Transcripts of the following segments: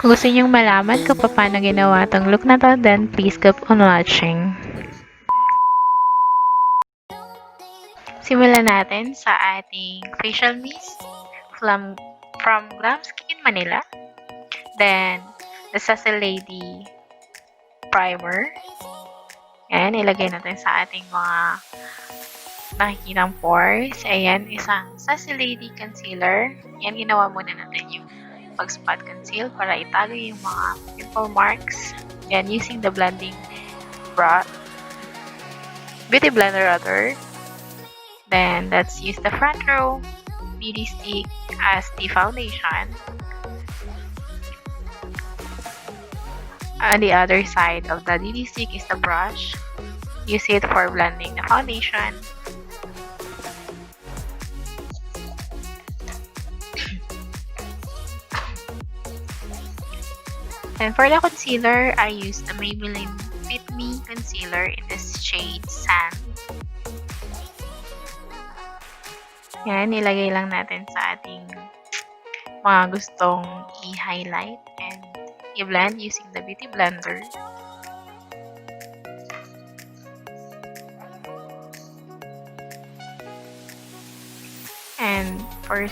Kung gusto niyong malaman kung paano ginawa tong look na to, then please keep on watching. Simulan natin sa ating facial mist from Glam Skin Manila. Then, the Sassy Lady primer. Ayan, ilagay natin sa ating mga nakikitang pores. Ayan, isang Sassy Lady concealer. Ayan, ginawa muna natin yung pag-spot conceal para itago yung mga pimple marks. Ayan, using the blending beauty blender rather. Then, let's use the front row beauty stick as the foundation. On the other side of the beauty stick is the brush. Use it for blending the foundation. And for the concealer, I used the Maybelline Fit Me Concealer in this shade Sand. Yan, nilagay lang natin sa ating mga gustong i-highlight and i-blend using the beauty blender. And for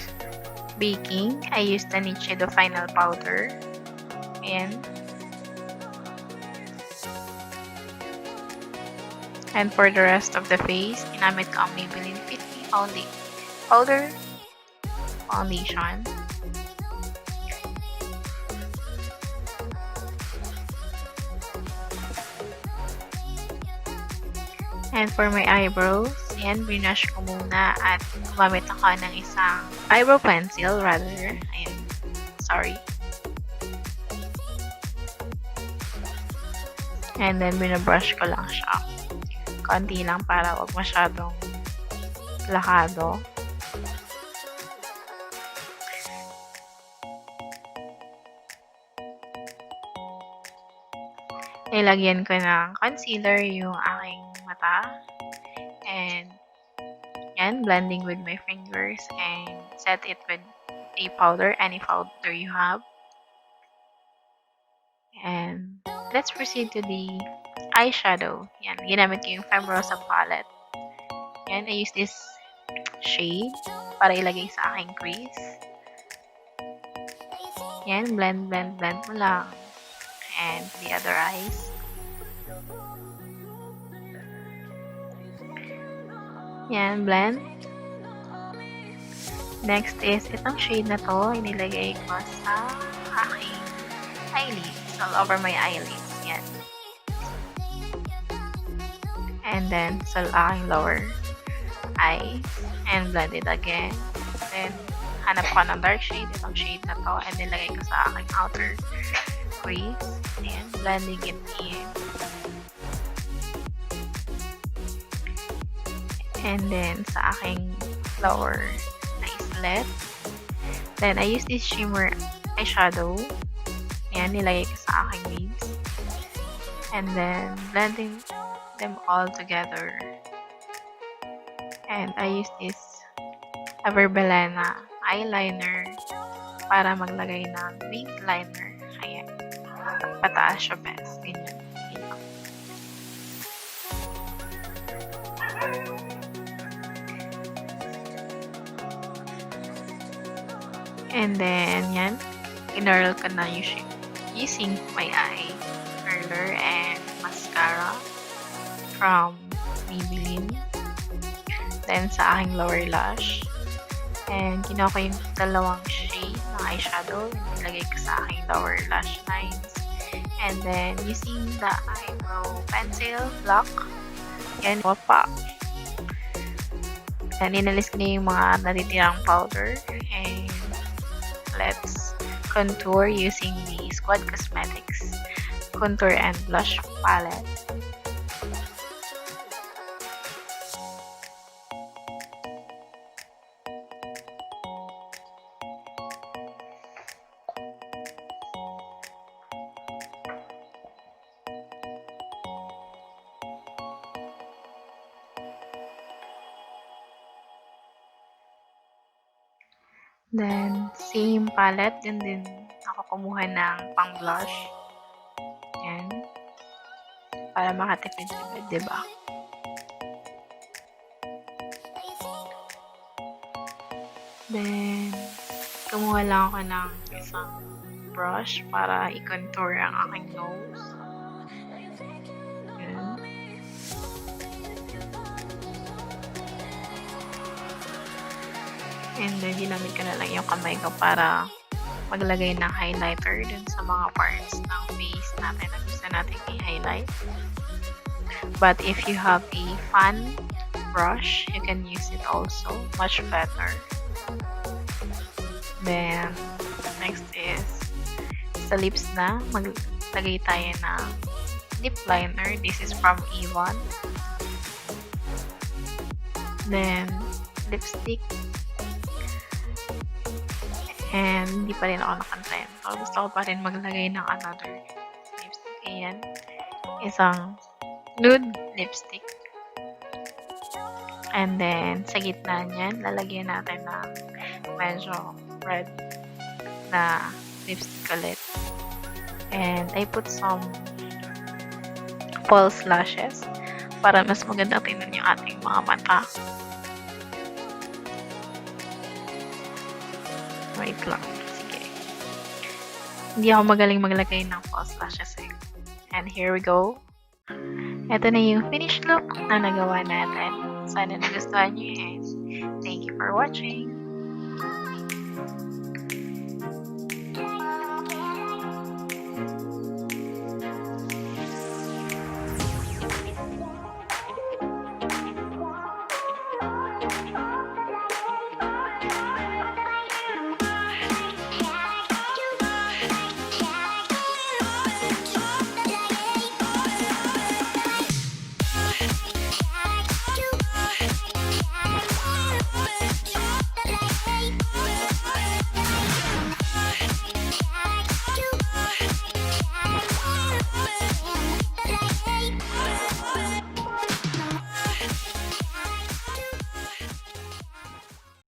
baking, I used the Nichido Final Powder. Ayan. And for the rest of the face, ginamit ko ang Maybelline Fit Me Powder Foundation. And for my eyebrows, ayan, brush ko muna at gumamit ako ng isang eyebrow pencil rather. Ayan, sorry. And then, binabrush ko lang siya. Konti lang para wag masyadong lakado. Nilagyan ko ng concealer yung aking mata. And, yan, blending with my fingers and set it with a powder, any powder you have. And, let's proceed to the eyeshadow. Yan, ginamit ko yung Femrosa palette. Yan, I use this shade para ilagay sa aking crease. Yan, blend mo lang. And the other eyes. Yan, blend. Next is itong shade na to, inilagay ko sa aking eyelids, all over my eyelids. Yan. And then, sa aking lower eyes. And blend it again. Then, hanap ko ng dark shade, itong shade na to, and nilagay ko sa aking outer crease. Ayan, blending it in. And then, sa aking lower eyelet. Then, I use this shimmer eyeshadow. Ayan, nilagay ko sa aking lips. And then, blending them all together. And I use this Everbelena eyeliner para maglagay ng winged liner. Ayan. Pataas siya best. Ganyan. And then, yan. Kinurl ko na using my eye curler and mascara from Maybelline. Then, sa aking lower lash. And, ginawa ko yung dalawang shade ng eyeshadow. Nilagay ko sa aking lower lash lines. And then, using the eyebrow pencil block. Yan, pa. And, inalis ko na yung mga natitirang powder. And, let's contour using the Squad Cosmetics Contour and Blush Palette. Then, same palette and then ako kumuha ng pang blush. Yan. Para makatipid-tipid, diba? Then, kumuha lang ako ng isang brush para i-contour ang aking nose. Yan. And then, ginamit ko na lang yung kamay ko para maglagay ng highlighter dun sa mga parts ng face natin na gusto natin i-highlight. But if you have a fan brush, you can use it also. Much better. Then, next is sa lips na, maglagay tayo ng lip liner. This is from Avon. Then, lipstick. And, hindi pa rin ako nakantrend. So, gusto ko pa rin maglagay ng another lipstick. Ayan. Isang nude lipstick. And then, sa gitna niyan, lalagyan natin ng medyo red na lipstick ulit. And I put some false lashes para mas maganda tingnan yung ating mga mata. Wait lang. Sige. Hindi ako magaling maglagay ng false lashes eh. And here we go. Ito na yung finished look na nagawa natin. Sana nagustuhan nyo and thank you for watching.